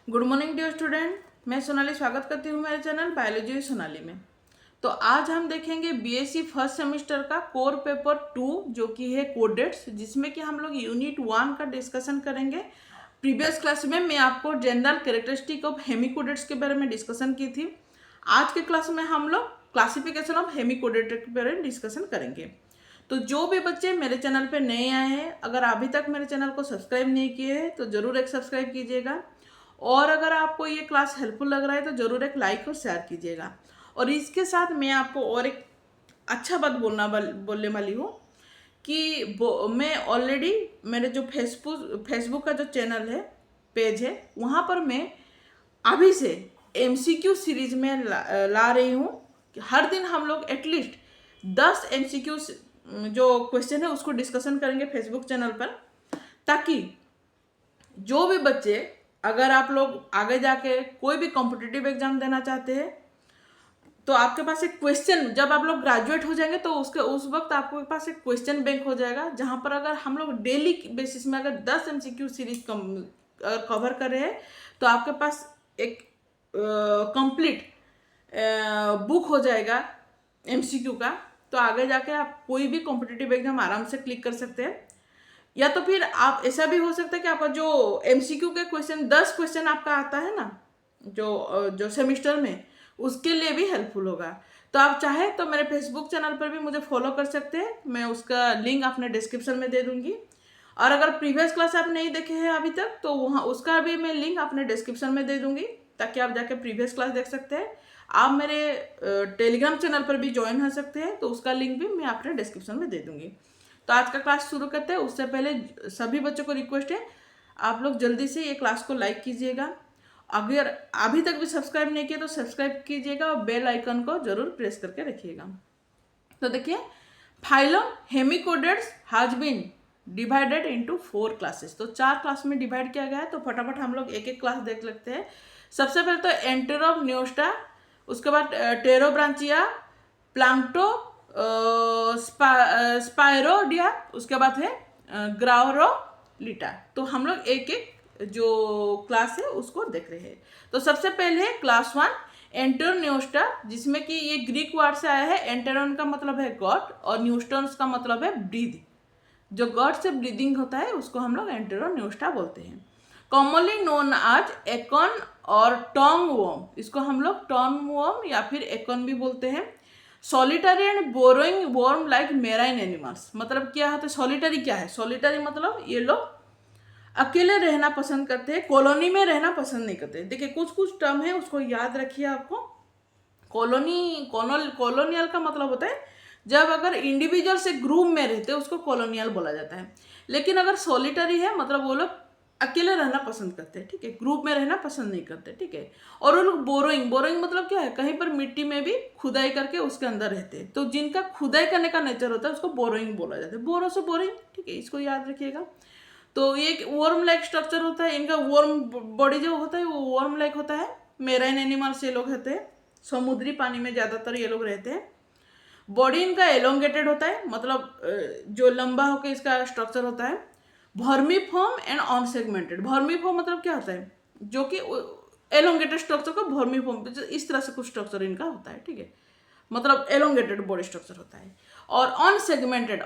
Good morning dear student. मैं सोनाली स्वागत करती हूँ मेरे चैनल बायोलॉजी विद सोनाली में। तो आज हम देखेंगे बीएससी फर्स्ट सेमेस्टर का कोर पेपर 2 जो कि है कोडेट्स, जिसमें कि हम लोग यूनिट 1 का डिस्कशन करेंगे। प्रीवियस क्लास में मैं आपको जनरल कैरेक्टरिस्टिक ऑफ हेमिकोडेट्स के बारे में डिस्कशन की थी। आज के क्लास में हम लोग क्लासिफिकेशन ऑफ हेमिकोडेट के बारे में डिस्कशन करेंगे। तो जो भी बच्चे मेरे चैनल पे नए आए हैं, अगर अभी तक मेरे चैनल को सब्सक्राइब नहीं किए हैं तो ज़रूर एक सब्सक्राइब कीजिएगा, और अगर आपको ये क्लास हेल्पफुल लग रहा है तो ज़रूर एक लाइक और शेयर कीजिएगा। और इसके साथ मैं आपको और एक अच्छा बात बोलने वाली हूँ कि मैं ऑलरेडी मेरे जो फेसबुक का जो चैनल है, पेज है, वहाँ पर मैं अभी से MCQ सीरीज में ला रही हूँ कि हर दिन हम लोग एटलीस्ट 10 MCQ जो क्वेश्चन है उसको डिस्कशन करेंगे फेसबुक चैनल पर, ताकि जो भी बच्चे, अगर आप लोग आगे जाके कोई भी कॉम्पिटिटिव एग्जाम देना चाहते हैं तो आपके पास एक क्वेश्चन, जब आप लोग ग्रेजुएट हो जाएंगे तो उस वक्त आपके पास एक क्वेश्चन बैंक हो जाएगा, जहां पर अगर हम लोग डेली बेसिस में अगर 10 MCQ सीरीज कवर कर रहे हैं तो आपके पास एक कंप्लीट बुक हो जाएगा MCQ का। तो आगे जाके आप कोई भी कॉम्पिटिटिव एग्जाम आराम से क्लिक कर सकते हैं। या तो फिर आप ऐसा भी हो सकता है कि आपका जो MCQ के क्वेश्चन 10 क्वेश्चन आपका आता है ना, जो सेमिस्टर में, उसके लिए भी हेल्पफुल होगा। तो आप चाहे तो मेरे फेसबुक चैनल पर भी मुझे फॉलो कर सकते हैं, मैं उसका लिंक अपने डिस्क्रिप्शन में दे दूंगी। और अगर प्रीवियस क्लास आप नहीं देखे हैं अभी तक तो वहाँ उसका भी मैं लिंक अपने डिस्क्रिप्शन में दे दूंगी, ताकि आप जाके प्रीवियस क्लास देख सकते हैं। आप मेरे टेलीग्राम चैनल पर भी ज्वाइन हो सकते हैं, तो उसका लिंक भी मैं अपने डिस्क्रिप्शन में दे दूंगी। तो आज का क्लास शुरू करते हैं। उससे पहले सभी बच्चों को रिक्वेस्ट है, आप लोग जल्दी से ये क्लास को लाइक कीजिएगा। अगर अभी तक भी सब्सक्राइब नहीं किया तो सब्सक्राइब कीजिएगा और बेल आइकन को जरूर प्रेस करके रखिएगा। तो देखिए, phylum hemichordates has been divided into 4 classes. तो 4 क्लास में डिवाइड किया गया है। तो फटाफट हम लोग एक एक क्लास देख लेते हैं। सबसे पहले तो एंटेरोम्नियोस्टा, उसके बाद टेरोब्रांचिया, प्लांक्टो, स्पायरोडिया, उसके बाद है ग्राउरोलिटा। तो हम लोग एक एक जो क्लास है उसको देख रहे हैं। तो सबसे पहले है क्लास 1 एंटेरोन्योस्टा, जिसमें कि ये ग्रीक वर्ड से आया है। एंटेरोन का मतलब है गॉड और न्यूस्टॉन्स का मतलब है ब्रीद। जो गॉड से ब्रीदिंग होता है उसको हम लोग एंटेरोन्योस्टा बोलते हैं। कॉमनली नोन आज एकॉन और टॉन्ग वॉर्म, इसको हम लोग टॉन्ग वॉर्म या फिर एकॉन भी बोलते हैं। Solitary and burrowing worm like marine animals, मतलब क्या होता है सॉलिटरी? क्या है सॉलिटरी? मतलब ये लोग अकेले रहना पसंद करते हैं, कॉलोनी में रहना पसंद नहीं करते। देखिए, कुछ कुछ टर्म है उसको याद रखिए आपको। कॉलोनियल का मतलब होता है जब अगर इंडिविजुअल से ग्रुप में रहते हैं उसको कॉलोनियल बोला जाता है। लेकिन अगर सॉलिटरी है मतलब वो लोग अकेले रहना पसंद करते हैं, ठीक है, ग्रुप में रहना पसंद नहीं करते, ठीक है। और वो लोग बोरोइंग मतलब क्या है, कहीं पर मिट्टी में भी खुदाई करके उसके अंदर रहते हैं। तो जिनका खुदाई करने का नेचर होता है उसको बोरोइंग बोला जाता है। बोरो से बोरिंग, ठीक है, इसको याद रखिएगा। तो ये एक वर्म लाइक स्ट्रक्चर होता है इनका। वर्म बॉडी जो होता है वो वर्म लाइक होता है। मेराइन एनिमल्स ये लोग रहते हैं, समुद्री पानी में ज़्यादातर ये लोग रहते हैं। बॉडी इनका एलोंगेटेड होता है, मतलब जो लंबा होकर इसका स्ट्रक्चर होता है। Vermiform and on segmented. Vermiform मतलब क्या होता है, जो कि एलोंगेटेड स्ट्रक्चर का वर्मीफॉर्म, इस तरह से कुछ स्ट्रक्चर इनका होता है, ठीक है, मतलब एलोंगेटेड बॉडी स्ट्रक्चर होता है। और ऑन सेगमेंटेड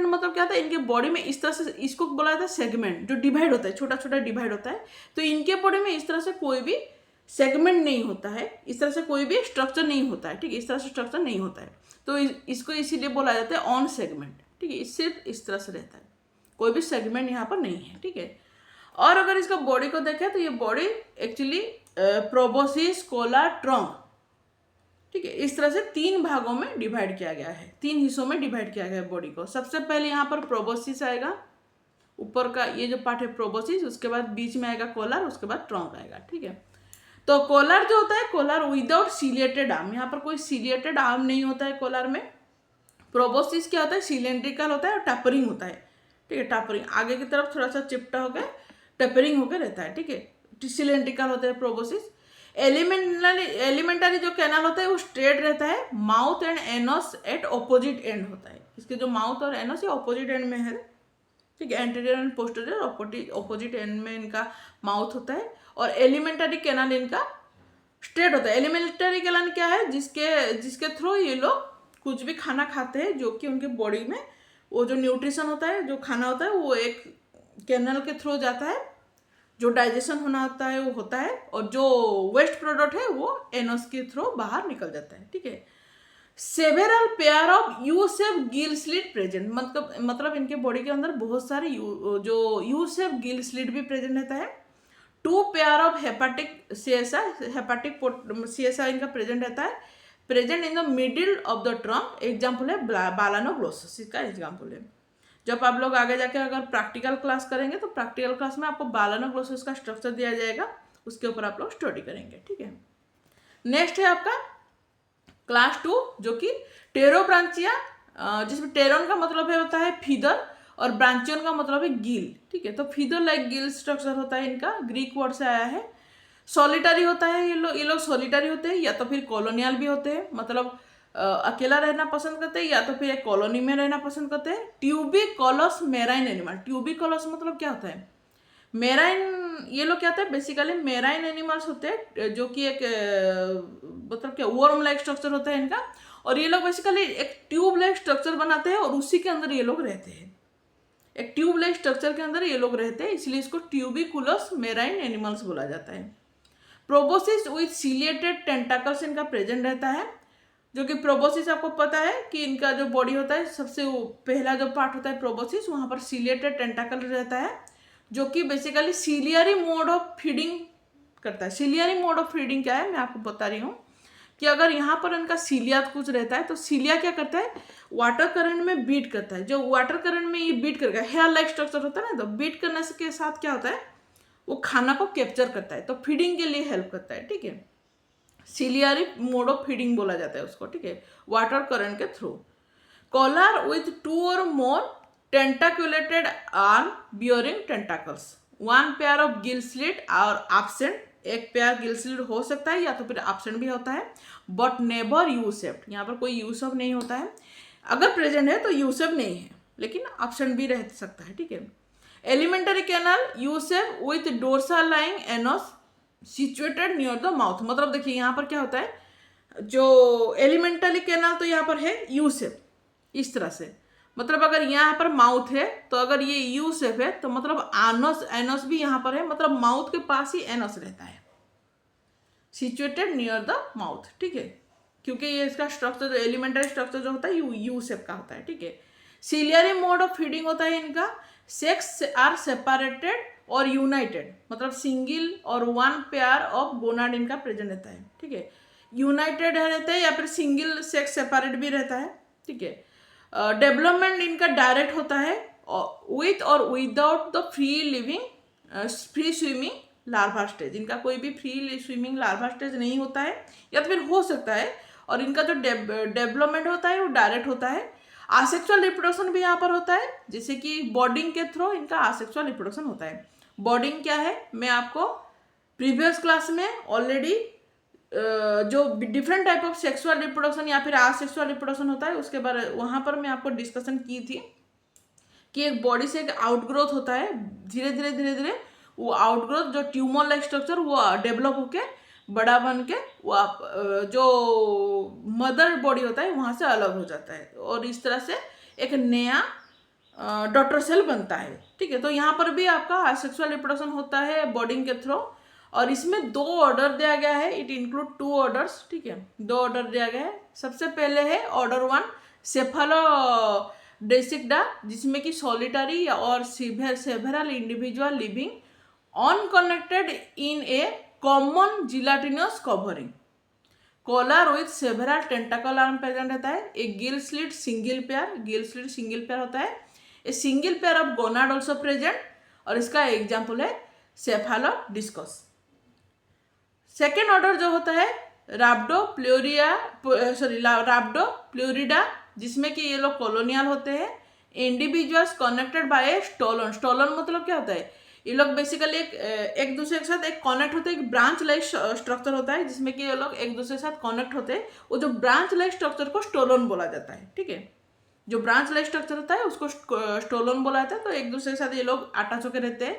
मतलब क्या होता है, इनके बॉडी में इस तरह से, इसको बोला जाता है सेगमेंट, जो डिवाइड होता है, छोटा छोटा डिवाइड होता है। तो इनके बॉडी में इस तरह से कोई भी सेगमेंट नहीं होता है, इस तरह से कोई भी स्ट्रक्चर नहीं होता है, ठीक है, इस तरह से स्ट्रक्चर नहीं होता है। तो इसको इसीलिए बोला जाता है ऑन सेगमेंट, ठीक है, सिर्फ इस तरह से रहता है, कोई भी सेगमेंट यहाँ पर नहीं है, ठीक है। और अगर इसका बॉडी को देखें तो ये body actually proboscis, Cola, trunk, ठीक है, इस तरह से 3 भागों में डिवाइड किया गया है, 3 हिस्सों में डिवाइड किया गया है बॉडी को। सबसे पहले यहाँ पर प्रोबोसिस आएगा, ऊपर का ये जो पार्ट है प्रोबोसिस, उसके बाद बीच में आएगा कोलर, उसके बाद ट्रंक आएगा, ठीक है। तो कोलर जो होता है, कोलर विदाउट सिलिएटेड आर्म, यहाँ पर कोई सिलिएटेड आर्म नहीं होता है कोलर में। प्रोबोसिस क्या होता है, सिलेंड्रिकल होता है और टैपरिंग होता है, ठीक है, टैपरिंग आगे की तरफ थोड़ा सा चिपटा होकर टैपरिंग होकर रहता है, ठीक है। सिलेंड्रिकल होता है प्रोबोसिस। एलिमेंटरी जो कैनाल होता है वो स्ट्रेट रहता है। Mouth and anus at opposite end होता है, इसके जो माउथ और एनोस ये ऑपोजिट एंड में है, ठीक है, anterior and posterior opposite and में इनका माउथ होता है, और एलिमेंटरी कैनाल इनका स्ट्रेट होता है। एलिमेंटरी कैनाल क्या है, जिसके थ्रू ये लोग कुछ भी खाना खाते हैं, जो कि उनके बॉडी में वो जो न्यूट्रिशन होता है, जो खाना होता है, वो एक कैनाल के थ्रू जाता है, जो डाइजेशन होना होता है वो होता है, और जो वेस्ट प्रोडक्ट है वो एनोस के थ्रू बाहर निकल जाता है, ठीक है। Several pair of U shape Gill slit present, मतलब इनके बॉडी के अंदर बहुत सारे जो यू शेप गिल स्लिट भी प्रेजेंट रहता है। 2 पेयर ऑफ हेपाटिक सीएसआई इनका प्रेजेंट रहता है, present in the middle of the trunk. Example है बालानोग्लोसिस का एग्जाम्पल है। जब आप लोग आगे जाके अगर प्रैक्टिकल क्लास करेंगे तो प्रैक्टिकल क्लास में आपको बालानोग्लोसिस का स्ट्रक्चर दिया जाएगा, उसके ऊपर आप लोग स्टडी करेंगे, ठीक है। नेक्स्ट है आपका क्लास 2, जो कि टेरोब्रांचिया, जिसमें टेरोन का मतलब है होता है फीदर, और ब्रांचियन का मतलब है गिल, ठीक है। तो फीदर लाइक गिल स्ट्रक्चर होता है इनका, ग्रीक वर्ड से आया है। सॉलिटरी होता है, ये लोग सॉलिटरी होते हैं, या तो फिर कॉलोनियल भी होते हैं, मतलब अकेला रहना पसंद करते हैं, या तो फिर एक कॉलोनी में रहना पसंद करते हैं। ट्यूबिकोलस मेराइन एनिमल, ट्यूबिकोलस मतलब क्या होता है, मेराइन, ये लोग क्या होता है बेसिकली मेराइन एनिमल्स होते हैं, जो कि एक मतलब क्या वर्म लाइक स्ट्रक्चर होता है इनका, और ये लोग बेसिकली एक ट्यूब लाइक स्ट्रक्चर बनाते हैं और उसी के अंदर ये लोग रहते हैं। एक ट्यूब लाइक स्ट्रक्चर के अंदर ये लोग रहते हैं, इसलिए इसको ट्यूबिकुलस मेराइन एनिमल्स बोला जाता है। प्रोबोसिस विथ सिलिएटेड टेंटाकल्स इनका प्रेजेंट रहता है, जो कि प्रोबोसिस आपको पता है कि इनका जो बॉडी होता है, सबसे पहला जो पार्ट होता है प्रोबोसिस, वहाँ पर सिलिएटेड टेंटाकल रहता है, जो कि basically ciliary mode of feeding करता है। सिलियरी मोड ऑफ फीडिंग क्या है, मैं आपको बता रही हूँ कि अगर यहाँ पर इनका सीलिया कुछ रहता है, तो सीलिया क्या करता है, वाटर करंट में बीट करता है। जो वाटर करंट में ये बीट करेगा, हेयर लाइक स्ट्रक्चर होता है ना, तो बीट करने के साथ क्या होता है, वो खाना को कैप्चर करता है, तो फीडिंग के लिए हेल्प करता है, ठीक है। सिलियरी मोड ऑफ फीडिंग बोला जाता है उसको, ठीक है, वाटर करंट के थ्रू। कॉलर विथ 2 और more tentaculated arm bearing tentacles, 1 pair of gill slit और एब्सेंट, एक पेयर गिल स्लिट हो सकता है या तो फिर एब्सेंट भी होता है, बट नेवर यू शेप्ड, यहाँ पर कोई यू शेप नहीं होता है। अगर प्रेजेंट है तो यू शेप नहीं है, लेकिन एब्सेंट भी रह सकता है, ठीक है। Elementary canal U shape with dorsal lying Enos situated near the mouth, मतलब देखिए यहाँ पर क्या होता है, जो एलिमेंटरी कैनाल तो यहाँ पर है यू शेप इस तरह से, मतलब अगर यहाँ पर माउथ है तो अगर ये यू शेप है तो मतलब एनोस भी यहाँ पर है, मतलब माउथ के पास ही एनोस रहता है, सिचुएटेड नियर द माउथ, ठीक है, क्योंकि ये इसका स्ट्रक्चर, एलिमेंटरी स्ट्रक्चर जो होता है यू शेप का होता है, ठीक है। सिलियरी मोड ऑफ फीडिंग होता है इनका, सेक्स आर सेपरेटेड और यूनाइटेड, मतलब सिंगल और 1 पेयर ऑफ गोनाड इनका प्रेजेंट रहता है, ठीक है। यूनाइटेड रहता है या फिर सिंगल सेक्स सेपरेट भी रहता है, ठीक है। डेवलपमेंट इनका डायरेक्ट होता है विथ और without the free swimming larva stage, इनका कोई भी फ्री स्विमिंग लार्वा स्टेज नहीं होता है, या तो फिर हो सकता है, और इनका जो डेवलपमेंट होता है वो डायरेक्ट होता है। आसेक्सुअल रिप्रोडक्शन भी यहाँ पर होता है, जैसे कि बॉर्डिंग के थ्रू इनका आसेक्सुअल रिप्रोडक्शन होता है। बॉर्डिंग क्या है, मैं आपको प्रीवियस क्लास में ऑलरेडी जो different type of sexual reproduction या फिर आसेक्सुअल रिप्रोडक्शन होता है उसके बारे वहाँ पर मैं आपको डिस्कशन की थी कि एक बॉडी से एक आउटग्रोथ होता है, धीरे धीरे वो आउटग्रोथ जो ट्यूमर लाइक स्ट्रक्चर वो डेवलप होके बड़ा बन के वो आप जो मदर बॉडी होता है वहाँ से अलग हो जाता है, और इस तरह से एक नया डॉटर सेल बनता है, ठीक है। तो यहाँ पर भी आपका आसेक्सुअल रिप्रोडक्शन होता है बॉर्डिंग के थ्रू, और इसमें 2 ऑर्डर दिया गया है, इट इंक्लूड 2 ऑर्डर्स, ठीक है, 2 ऑर्डर दिया गया है। सबसे पहले है ऑर्डर 1 सेफालोडेसिक्डा, जिसमें कि सॉलिटरी और several individual living unconnected in a common gelatinous covering, collar with several tentacle arm present रहता है। एक गिल स्लिट सिंगल पेयर होता है। A single pair of gonad also present, और इसका एग्जाम्पल है सेफालोडिस्कस। सेकेंड ऑर्डर जो होता है राब्डोप्लूरिडा, जिसमें कि ये लोग कॉलोनियल होते हैं। Individuals connected by a stolon, stolon मतलब क्या होता है, ये लोग बेसिकली एक दूसरे के साथ एक कनेक्ट होते हैं, एक ब्रांच लाइक स्ट्रक्चर होता है जिसमें कि ये लोग एक दूसरे के साथ कनेक्ट होते हैं, वो जो ब्रांच लाइक स्ट्रक्चर को स्टोलन बोला जाता है, ठीक है। जो ब्रांच लाइक स्ट्रक्चर होता है उसको स्टोलन बोला जाता है। तो एक दूसरे के साथ ये लोग अटैच होकर रहते हैं।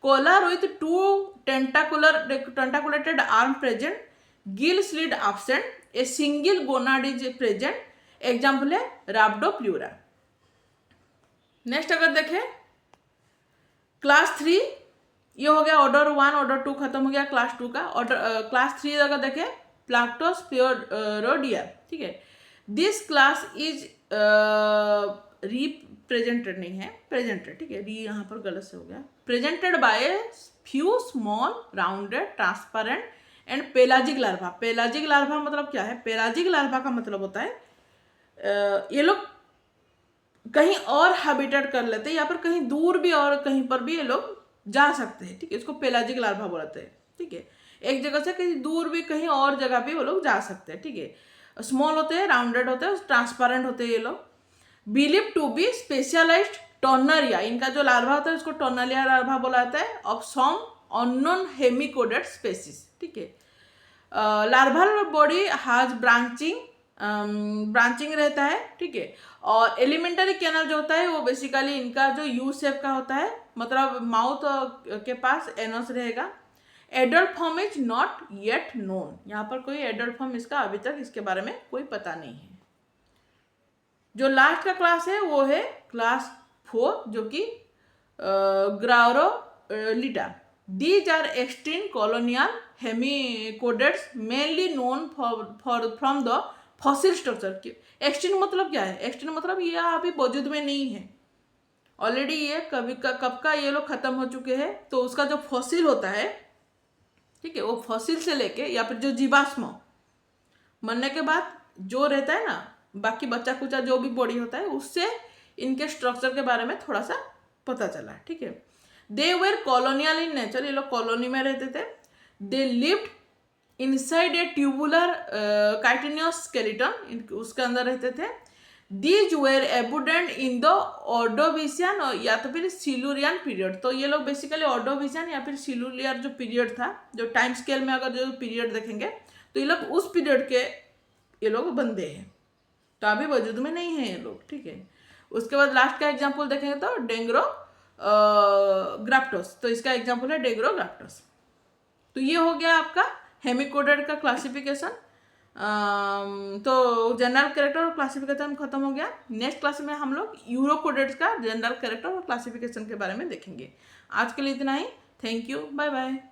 Collar with 2 tentaculated arm present, gill slit absent, a single gonad is present. Example है रैप्डोप्लूरा। नेक्स्ट अगर देखें क्लास 3, ये हो गया ऑर्डर 1, ऑर्डर 2 खत्म हो गया क्लास 2 का। ऑर्डर क्लास 3 अगर देखें प्लाक्टोस्पोरोडिया, ठीक है। दिस क्लास इज रिप्रेजेंटेड नहीं है, प्रेजेंटेड, ठीक है, री यहाँ पर गलत से हो गया। Presented by few small rounded transparent and pelagic larva. Pelagic larva मतलब क्या है? पेलाजिक लार्वा का मतलब होता है ये लोग कहीं और हैबिटेट कर लेते हैं या फिर कहीं दूर भी और कहीं पर भी ये लोग जा सकते हैं, ठीक है। इसको पेलाजिक लार्वा बोलते हैं, ठीक है। एक जगह से कहीं दूर भी कहीं और जगह भी वो लोग जा सकते हैं, ठीक है। स्मॉल होते हैं, राउंडेड होते हैं, ट्रांसपेरेंट होते हैं ये लोग। बिलीव टू बी स्पेशलाइज्ड टर्नरिया, इनका जो लार्वा होता है उसको टर्नरिया लार्वा बोला जाता है, ऑफ सम अननोन हेमिकोडेड स्पेसीज, ठीक है। लार्वल बॉडी हैज ब्रांचिंग रहता है, ठीक है। और एलिमेंटरी कैनल जो होता है वो बेसिकली इनका जो यू शेप का होता है, मतलब माउथ के पास एनस रहेगा। Adult form is not yet known, यहाँ पर कोई एडल्ट फॉर्म इसका अभी तक इसके बारे में कोई पता नहीं है। जो लास्ट का क्लास है वो है क्लास 4 जो कि graptolita. These are extinct colonial hemichordates mainly known from the fossil structure. Extinct मतलब क्या है? एक्सटिंक्ट मतलब ये अभी वजूद में नहीं है, ऑलरेडी ये कब का ये लोग खत्म हो चुके हैं। तो उसका जो फॉसिल होता है, ठीक है, वो फॉसिल से लेके या फिर जो जीवाश्म मरने के बाद जो रहता है ना, बाकी बच्चा कुचा जो भी बॉडी होता है, उससे इनके स्ट्रक्चर के बारे में थोड़ा सा पता चला, ठीक है। They were colonial in nature, ये लोग कॉलोनी में रहते थे। They lived inside a tubular chitinous skeleton, उसके अंदर रहते थे। These were abundant in the Ordovician या तो फिर सिलुरियन पीरियड। तो ये लोग बेसिकली ऑर्डोविशियन या फिर सिलुरियर जो पीरियड था, जो टाइम स्केल में अगर जो पीरियड देखेंगे तो ये लोग उस पीरियड के ये लोग बंदे हैं, तो अभी वजूद में नहीं है ये लोग, ठीक है। उसके बाद लास्ट का एग्जाम्पल देखेंगे तो डेंग्रोग्राप्टोस, तो इसका एग्जाम्पल है डेंग्रोग्राप्टोस। तो ये हो गया आपका हेमिकोडेड का क्लासिफिकेशन। तो जनरल कैरेक्टर और क्लासिफिकेशन खत्म हो गया। नेक्स्ट क्लास में हम लोग यूरोकोडेड का जनरल कैरेक्टर और क्लासिफिकेशन के बारे में देखेंगे। आज के लिए इतना ही। Thank you, bye bye.